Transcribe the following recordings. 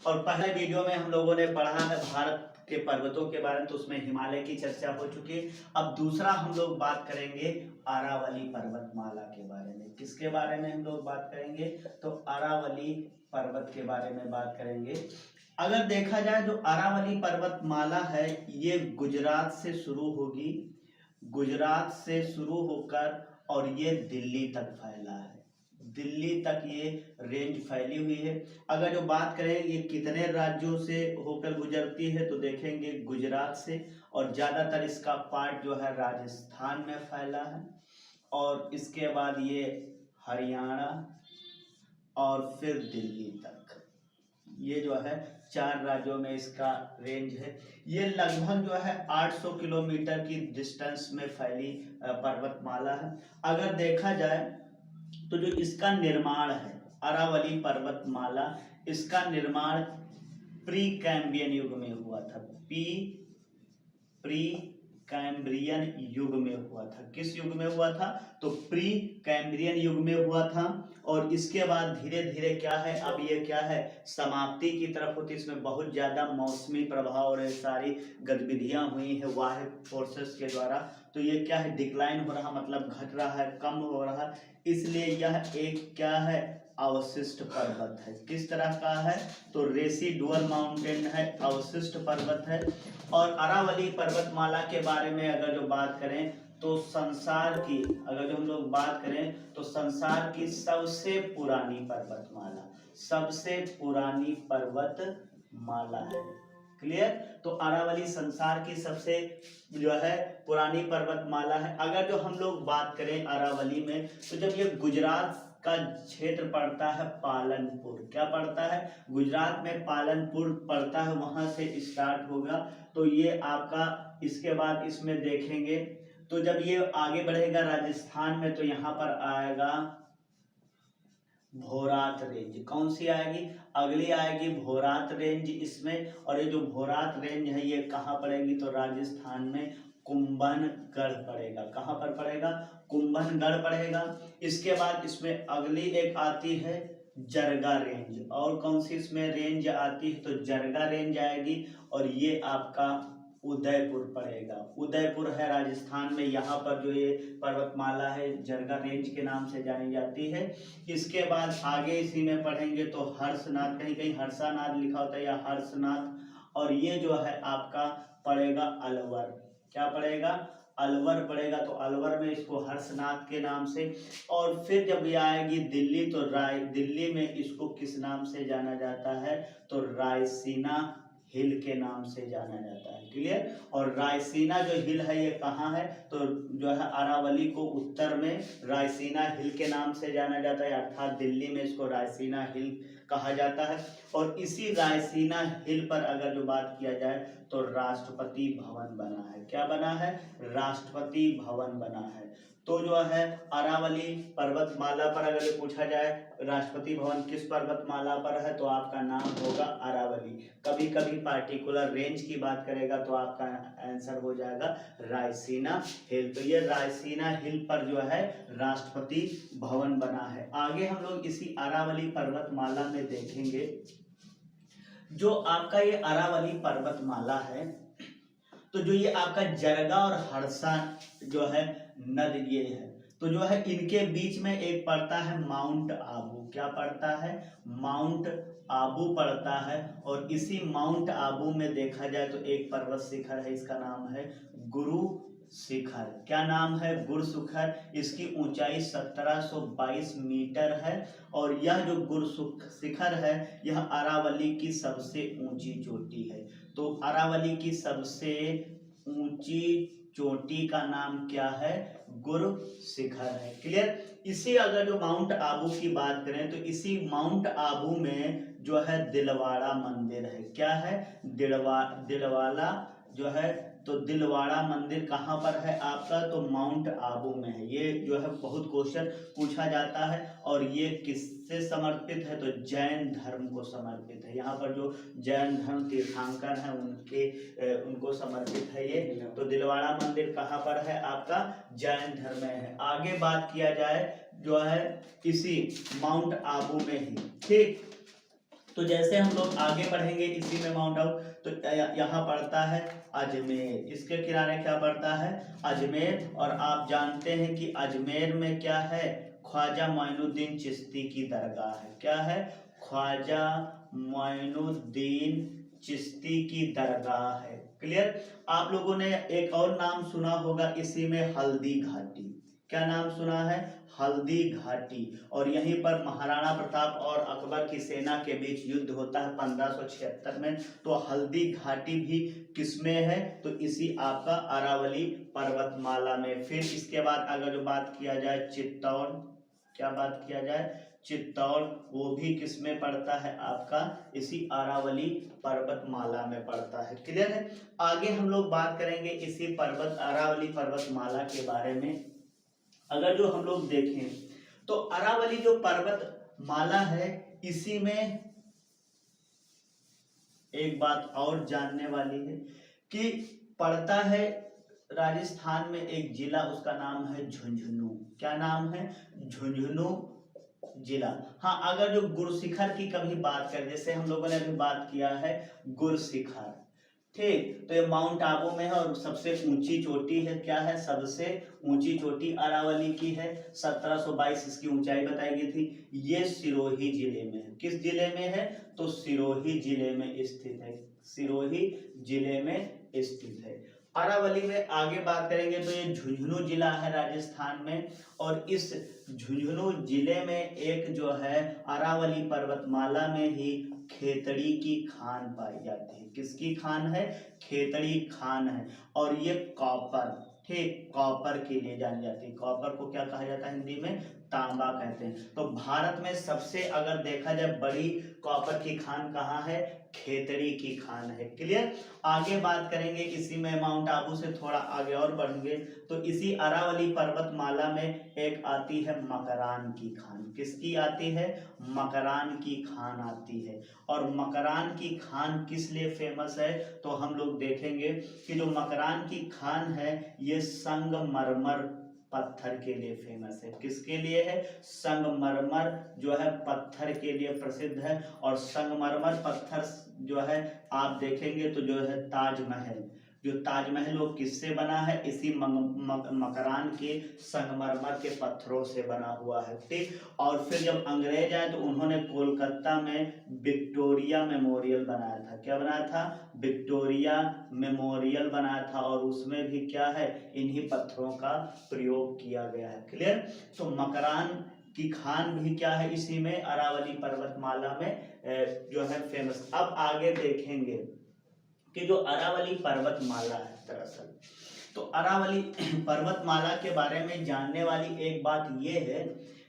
और पहले वीडियो में हम लोगों ने पढ़ा है भारत के पर्वतों के बारे में, तो उसमें हिमालय की चर्चा हो चुकी है। अब दूसरा हम लोग बात करेंगे अरावली पर्वतमाला के बारे में। किसके बारे में हम लोग बात करेंगे? तो अरावली पर्वत के बारे में बात करेंगे। अगर देखा जाए जो अरावली पर्वतमाला है ये गुजरात से शुरू होगी, गुजरात से शुरू होकर और ये दिल्ली तक फैला है, दिल्ली तक ये रेंज फैली हुई है। अगर जो बात करें ये कितने राज्यों से होकर गुजरती है तो देखेंगे गुजरात से, और ज़्यादातर इसका पार्ट जो है राजस्थान में फैला है, और इसके बाद ये हरियाणा और फिर दिल्ली तक, ये जो है 4 राज्यों में इसका रेंज है। ये लगभग जो है 800 किलोमीटर की डिस्टेंस में फैली पर्वतमाला है। अगर देखा जाए तो जो इसका निर्माण है अरावली पर्वतमाला, इसका निर्माण प्री कैम्ब्रियन युग में हुआ था। प्री कैम्ब्रियन युग में हुआ था। किस युग में हुआ था? तो प्री कैम्ब्रियन युग में हुआ था। और इसके बाद धीरे धीरे क्या है, अब ये क्या है, समाप्ति की तरफ होती है। इसमें बहुत ज्यादा मौसमी प्रभाव और सारी गतिविधियां हुई है वाह्य फोर्सेस के द्वारा, तो ये क्या है, डिक्लाइन हो रहा, मतलब घट रहा है, कम हो रहा है। इसलिए यह एक क्या है, अवशिष्ट पर्वत है। किस तरह का है? तो रेसिडुअल माउंटेन है, अवशिष्ट पर्वत है। और अरावली पर्वतमाला के बारे में अगर जो बात करें तो संसार की, अगर जो हम लोग बात करें तो संसार की सबसे पुरानी पर्वतमाला, सबसे पुरानी पर्वतमाला है। क्लियर? तो अरावली संसार की सबसे जो है पुरानी पर्वतमाला है। अगर जो हम लोग बात करें अरावली में, तो जब ये गुजरात का क्षेत्र पड़ता है पालनपुर, क्या पड़ता है, गुजरात में पालनपुर पड़ता है, वहां से स्टार्ट होगा। तो ये आपका, इसके बाद इसमें देखेंगे तो जब ये आगे बढ़ेगा राजस्थान में तो यहाँ पर आएगा भोरात रेंज। कौन सी आएगी? अगली आएगी भोरात रेंज इसमें। और ये जो भोरात रेंज है ये कहाँ पड़ेगी? तो राजस्थान में कुंभनगढ़ पड़ेगा। कहाँ पर पड़ेगा? कुंभनगढ़ पड़ेगा। इसके बाद इसमें अगली एक आती है जरगा रेंज। और कौन सी इसमें रेंज आती है? तो जरगा रेंज आएगी। और ये आपका उदयपुर पड़ेगा। उदयपुर है राजस्थान में, यहाँ पर जो ये पर्वतमाला है जरगा रेंज के नाम से जानी जाती है। इसके बाद आगे इसी में पढ़ेंगे तो हर्षनाथ, कहीं कहीं हर्षानाथ लिखा होता है या हर्षनाथ। और ये जो है आपका पड़ेगा अलवर। क्या पड़ेगा? अलवर पड़ेगा। तो अलवर में इसको हर्षनाथ के नाम से। और फिर जब ये आएगी दिल्ली तो दिल्ली में इसको किस नाम से जाना जाता है? तो रायसीना हिल के नाम से जाना जाता है। क्लियर? और रायसीना जो हिल है ये कहाँ है? तो जो है अरावली को उत्तर में रायसीना हिल के नाम से जाना जाता है, अर्थात दिल्ली में इसको रायसीना हिल कहा जाता है। और इसी रायसीना हिल पर अगर जो बात किया जाए तो राष्ट्रपति भवन बना है। क्या बना है? राष्ट्रपति भवन बना है। तो जो है अरावली पर्वतमाला पर अगर ये पूछा जाए राष्ट्रपति भवन किस पर्वतमाला पर है, तो आपका नाम होगा अरावली। कभी कभी पार्टिकुलर रेंज की बात करेगा तो आपका आंसर हो जाएगा रायसीना हिल। तो ये रायसीना हिल पर जो है राष्ट्रपति भवन बना है। आगे हम लोग इसी अरावली पर्वतमाला में देखेंगे जो आपका ये अरावली पर्वतमाला है, तो जो ये आपका जरगा और हर्षा जो है नद ये है, तो जो है इनके बीच में एक पड़ता है माउंट आबू। क्या पड़ता है? माउंट आबू पड़ता है। और इसी माउंट आबू में देखा जाए तो एक पर्वत शिखर है, इसका नाम है गुरु शिखर। क्या नाम है? गुरु शिखर। इसकी ऊंचाई 1722 मीटर है। और यह जो गुरु शिखर है यह अरावली की सबसे ऊंची चोटी है। तो अरावली की सबसे ऊंची चोटी का नाम क्या है? गुरु शिखर है। क्लियर? इसी अगर जो माउंट आबू की बात करें तो इसी माउंट आबू में जो है दिलवाड़ा मंदिर है। क्या है? दिलवाड़ा जो है, तो दिलवाड़ा मंदिर कहाँ पर है आपका? तो माउंट आबू में है। ये जो है बहुत क्वेश्चन पूछा जाता है। और ये किससे समर्पित है? तो जैन धर्म को समर्पित है। यहाँ पर जो जैन धर्म तीर्थंकर हैं उनको समर्पित है ये। तो दिलवाड़ा मंदिर कहाँ पर है आपका? जैन धर्म में है। आगे बात किया जाए जो है इसी माउंट आबू में ही, ठीक। तो जैसे हम लोग आगे बढ़ेंगे इसी में माउंट आबू, तो यहाँ पड़ता है अजमेर, इसके किनारे क्या पड़ता है अजमेर। और आप जानते हैं कि अजमेर में क्या है ख्वाजा मोइनुद्दीन चिश्ती की दरगाह है। क्या है ख्वाजा मोइनुद्दीन चिश्ती की दरगाह है। क्लियर। आप लोगों ने एक और नाम सुना होगा इसी में हल्दी घाटी। क्या नाम सुना है हल्दी घाटी। और यहीं पर महाराणा प्रताप और अकबर की सेना के बीच युद्ध होता है 1576 में। तो हल्दी घाटी भी किसमें है तो इसी आपका अरावली पर्वतमाला में। फिर इसके बाद अगर जो बात किया जाए चित्तौड़, क्या बात किया जाए चित्तौड़, वो भी किसमें पड़ता है आपका इसी अरावली पर्वतमाला में पड़ता है। क्लियर है। आगे हम लोग बात करेंगे इसी अरावली पर्वतमाला के बारे में। अगर जो हम लोग देखें तो अरावली जो पर्वतमाला है इसी में एक बात और जानने वाली है कि पड़ता है राजस्थान में एक जिला, उसका नाम है झुंझुनू। क्या नाम है झुंझुनू जिला। हाँ, अगर जो गुरशिखर की कभी बात करें, जैसे हम लोगों ने अभी बात किया है गुरशिखर, ठीक, तो ये माउंट आबू में है और सबसे ऊंची चोटी है। क्या है सबसे ऊंची चोटी अरावली की है, 1722 इसकी ऊंचाई बताई गई थी। ये सिरोही जिले में है। किस जिले में है तो सिरोही जिले में स्थित है, सिरोही जिले में स्थित है। अरावली में आगे बात करेंगे तो ये झुंझुनू जिला है राजस्थान में। और इस झुंझुनू जिले में एक जो है अरावली पर्वतमाला में ही खेतड़ी की खान पाई जाती है। किसकी खान है खेतड़ी खान है। और ये कॉपर, ठीक, कॉपर के लिए जानी जाती है। कॉपर को क्या कहा जाता है हिंदी में तांबा कहते हैं। तो भारत में सबसे अगर देखा जाए बड़ी कॉपर की खान कहाँ है खेतड़ी की खान है। क्लियर। आगे बात करेंगे इसी में माउंट आबू से थोड़ा आगे और बढ़ेंगे तो इसी अरावली पर्वतमाला में एक आती है मकरान की खान। किसकी आती है मकरान की खान आती है। और मकरान की खान किस लिए फेमस है तो हम लोग देखेंगे कि जो मकरान की खान है ये संगमरमर पत्थर के लिए फेमस है। किसके लिए है संगमरमर जो है पत्थर के लिए प्रसिद्ध है। और संगमरमर पत्थर जो है आप देखेंगे तो जो है ताजमहल, जो ताजमहल वो किससे बना है इसी मकरान के संगमरमर के पत्थरों से बना हुआ है। ठीक। और फिर जब अंग्रेज आए तो उन्होंने कोलकाता में विक्टोरिया मेमोरियल बनाया था। क्या बनाया था विक्टोरिया मेमोरियल बनाया था। और उसमें भी क्या है इन्हीं पत्थरों का प्रयोग किया गया है। क्लियर। तो मकरान की खान भी क्या है इसी में अरावली पर्वतमाला में जो है फेमस। अब आगे देखेंगे कि जो अरावली पर्वतमाला है दरअसल तो अरावली पर्वतमाला के बारे में जानने वाली एक बात ये है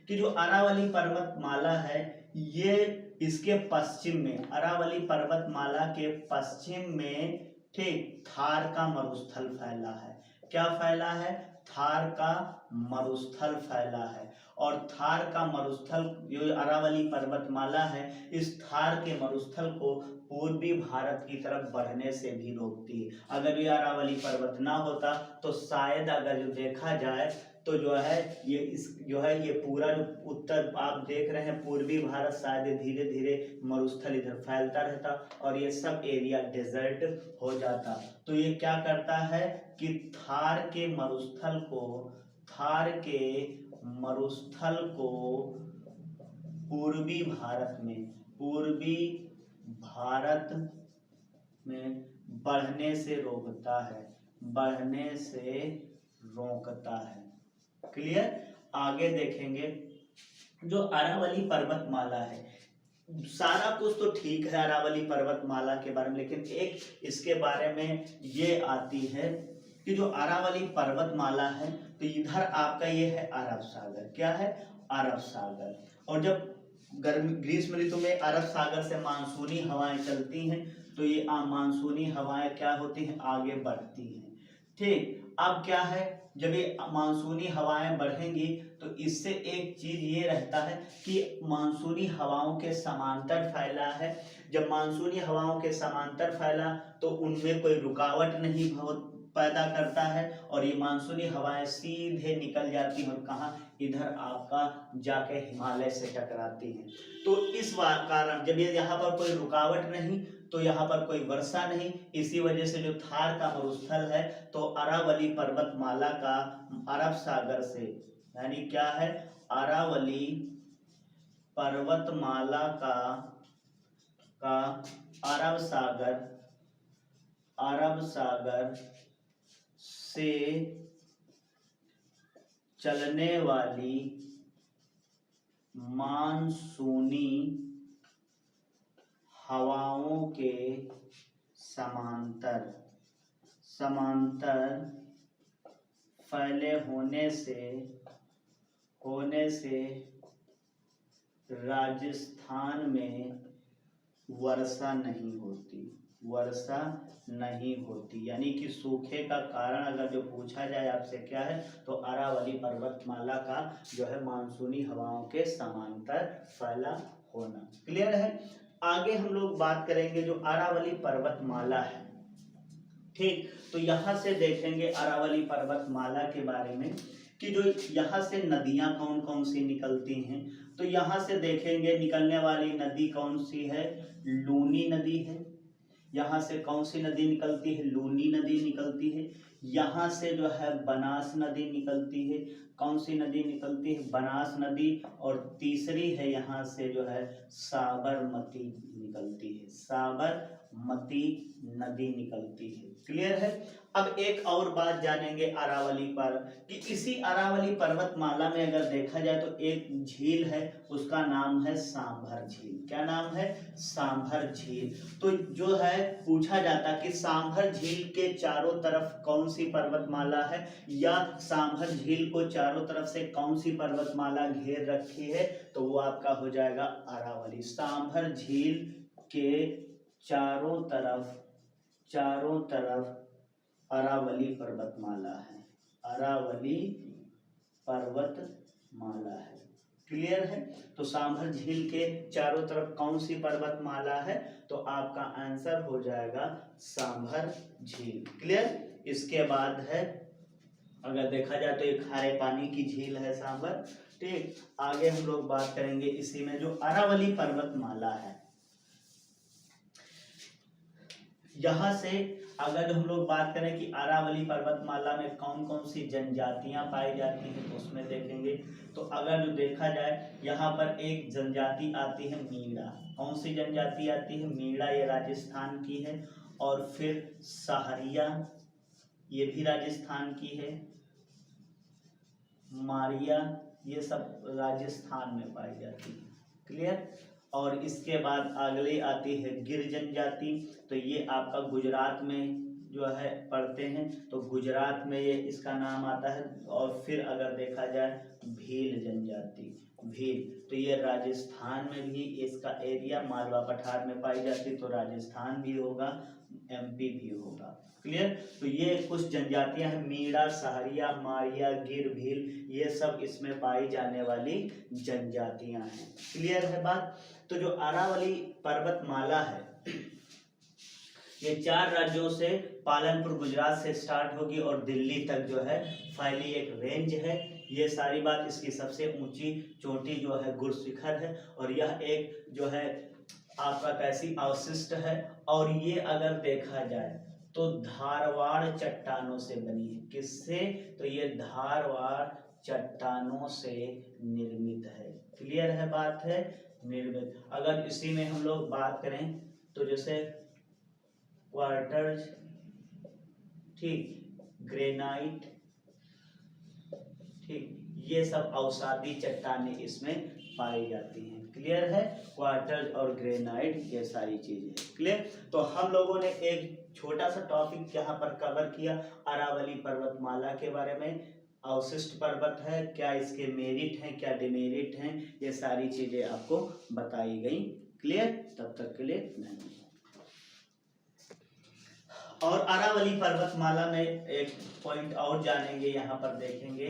कि जो अरावली पर्वतमाला है ये इसके पश्चिम में, अरावली पर्वतमाला के पश्चिम में, ठीक, थार का मरुस्थल फैला है। क्या फैला है थार का मरुस्थल फैला है। और थार का मरुस्थल जो अरावली पर्वतमाला है इस थार के मरुस्थल को पूर्वी भारत की तरफ बढ़ने से भी रोकती है। अगर ये अरावली पर्वत ना होता तो शायद अगर जो देखा जाए तो जो है ये इस जो है ये पूरा जो उत्तर आप देख रहे हैं पूर्वी भारत शायद धीरे धीरे मरुस्थल इधर फैलता रहता और ये सब एरिया डेजर्ट हो जाता। तो ये क्या करता है कि थार के मरुस्थल को पूर्वी भारत में बढ़ने से रोकता है। क्लियर। आगे देखेंगे जो अरावली पर्वतमाला है सारा कुछ तो ठीक है अरावली पर्वतमाला के बारे में, लेकिन एक इसके बारे में ये आती है कि जो अरावली पर्वतमाला है तो इधर आपका ये है अरब सागर। क्या है अरब सागर। और जब ग्रीष्म ऋतु में अरब सागर से मानसूनी हवाएं चलती हैं तो ये मानसूनी हवाएं क्या होती हैं आगे बढ़ती हैं। ठीक। अब क्या है जब ये मानसूनी हवाएं बढ़ेंगी तो इससे एक चीज ये रहता है कि मानसूनी हवाओं के समांतर फैला है। जब मानसूनी हवाओं के समांतर फैला तो उनमें कोई रुकावट नहीं पैदा करता है और ये मानसूनी हवाएं सीधे निकल जाती हैं और कहाँ, इधर आपका जाके हिमालय से टकराती हैं। तो इस कारण जब ये यहाँ पर कोई रुकावट नहीं, तो यहाँ पर कोई वर्षा नहीं, इसी वजह से जो थार का मरुस्थल है तो अरावली पर्वतमाला का अरब सागर से, यानी क्या है, अरावली पर्वतमाला का अरब सागर से चलने वाली मानसूनी हवाओं के समांतर फैले होने से राजस्थान में वर्षा नहीं होती, यानी कि सूखे का कारण अगर जो पूछा जाए आपसे क्या है, तो अरावली पर्वतमाला का जो है मानसूनी हवाओं के समांतर फैला होना। क्लियर है। आगे हम लोग बात करेंगे जो अरावली पर्वतमाला है, ठीक। तो यहाँ से देखेंगे अरावली पर्वतमाला के बारे में कि जो यहाँ से नदियां कौन कौन सी निकलती हैं। तो यहाँ से देखेंगे निकलने वाली नदी कौन सी है, लूनी नदी है। यहाँ से कौन सी नदी निकलती है, लूनी नदी निकलती है। यहाँ से जो है बनास नदी निकलती है। कौन सी नदी निकलती है, बनास नदी। और तीसरी है यहाँ से जो है साबरमती निकलती है, साबरमती नदी निकलती है। क्लियर है। अब एक और बात जानेंगे अरावली पर कि इसी अरावली पर्वतमाला में अगर देखा जाए तो एक झील है, उसका नाम है सांभर झील। क्या नाम है, सांभर झील। तो जो है पूछा जाता कि सांभर झील के चारों तरफ कौन सी पर्वतमाला है, या सांभर झील को चारों तरफ से कौन सी पर्वतमाला घेर रखी है, तो वो आपका हो जाएगा अरावली। सांभर झील के चारों तरफ अरावली पर्वतमाला है, अरावली पर्वतमाला है। क्लियर है। तो सांभर झील के चारों तरफ कौन सी पर्वतमाला है, तो आपका आंसर हो जाएगा सांभर झील। क्लियर। इसके बाद है अगर देखा जाए तो एक खारे पानी की झील है सांभर, ठीक। आगे हम लोग बात करेंगे इसी में जो अरावली पर्वतमाला है, यहाँ से अगर हम लोग बात करें कि अरावली पर्वतमाला में कौन कौन सी जनजातियां पाई जाती हैं, तो उसमें देखेंगे तो अगर जो देखा जाए यहाँ पर एक जनजाति आती है मीणा। कौन सी जनजाति आती है, मीणा, ये राजस्थान की है। और फिर सहारिया, ये भी राजस्थान की है। मारिया, ये सब राजस्थान में पाई जाती है। क्लियर। और इसके बाद अगली आती है गिर जनजाति, तो ये आपका गुजरात में जो है पढ़ते हैं, तो गुजरात में ये इसका नाम आता है। और फिर अगर देखा जाए भील जनजाति, भील, तो ये राजस्थान में भी इसका एरिया मालवा पठार में पाई जाती, तो राजस्थान भी होगा, एमपी भी होगा। क्लियर। तो ये कुछ जनजातियां हैं, मीणा, सहारिया, मारिया, गिर, भील, ये सब इसमें पाई जाने वाली जनजातियां हैं। क्लियर है बात। तो जो अरावली पर्वतमाला है ये 4 राज्यों से, पालनपुर गुजरात से स्टार्ट होगी और दिल्ली तक जो है फैली एक रेंज है। ये सारी बात, इसकी सबसे ऊंची चोटी जो है गुरशिखर है, और यह एक जो है आपका कैसी अवशिष्ट है। और ये अगर देखा जाए तो धारवाड़ चट्टानों से बनी है। किससे, तो ये धारवाड़ चट्टानों से निर्मित है। क्लियर है बात है, निर्मित। अगर इसी में हम लोग बात करें तो जैसे क्वार्टर्स, ठीक, ग्रेनाइट, ठीक, ये सब अवसादी चट्टानें इसमें पाई जाती हैं। क्लियर है। क्वार्टर्स और ग्रेनाइट, ये सारी चीजें। क्लियर। तो हम लोगों ने एक छोटा सा टॉपिक यहाँ पर कवर किया अरावली पर्वतमाला के बारे में। अवशिष्ट पर्वत है, क्या इसके मेरिट हैं, क्या डिमेरिट हैं, ये सारी चीजें आपको बताई गई। क्लियर। तब तक के लिए धन्यवाद। और अरावली पर्वतमाला में एक पॉइंट और जानेंगे, यहाँ पर देखेंगे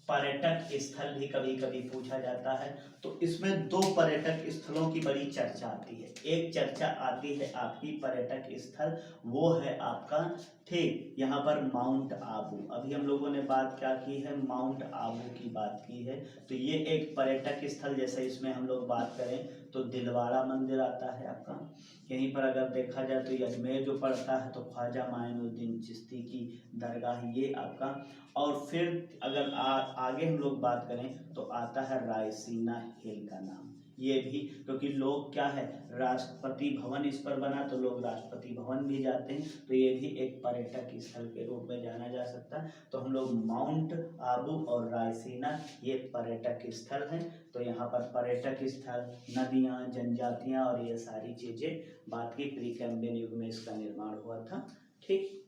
पर्यटक स्थल भी कभी कभी पूछा जाता है। तो इसमें दो पर्यटक स्थलों की बड़ी चर्चा आती है। एक चर्चा आती है आपकी पर्यटक स्थल, वो है आपका, ठीक, यहाँ पर माउंट आबू। अभी हम लोगों ने बात क्या की है, माउंट आबू की बात की है। तो ये एक पर्यटक स्थल, जैसे इसमें हम लोग बात करें तो दिलवाड़ा मंदिर आता है आपका। यहीं पर अगर देखा जाए तो ये अजमेर जो पड़ता है, तो ख्वाजा माइनुद्दीन चिश्ती की दरगाह ये आपका। और फिर अगर आगे हम लोग बात करें तो आता है रायसीना हिल का नाम। ये भी क्योंकि लोग क्या है, राष्ट्रपति भवन इस पर बना तो लोग राष्ट्रपति भवन भी जाते हैं, तो ये भी एक पर्यटक स्थल के रूप में जाना जा सकता है। तो हम लोग माउंट आबू और रायसीना ये पर्यटक स्थल हैं। तो यहाँ पर पर्यटक स्थल, नदियाँ, जनजातियाँ और ये सारी चीज़ें बात की, प्री कैम्ब्रियन युग में इसका निर्माण हुआ था। ठीक।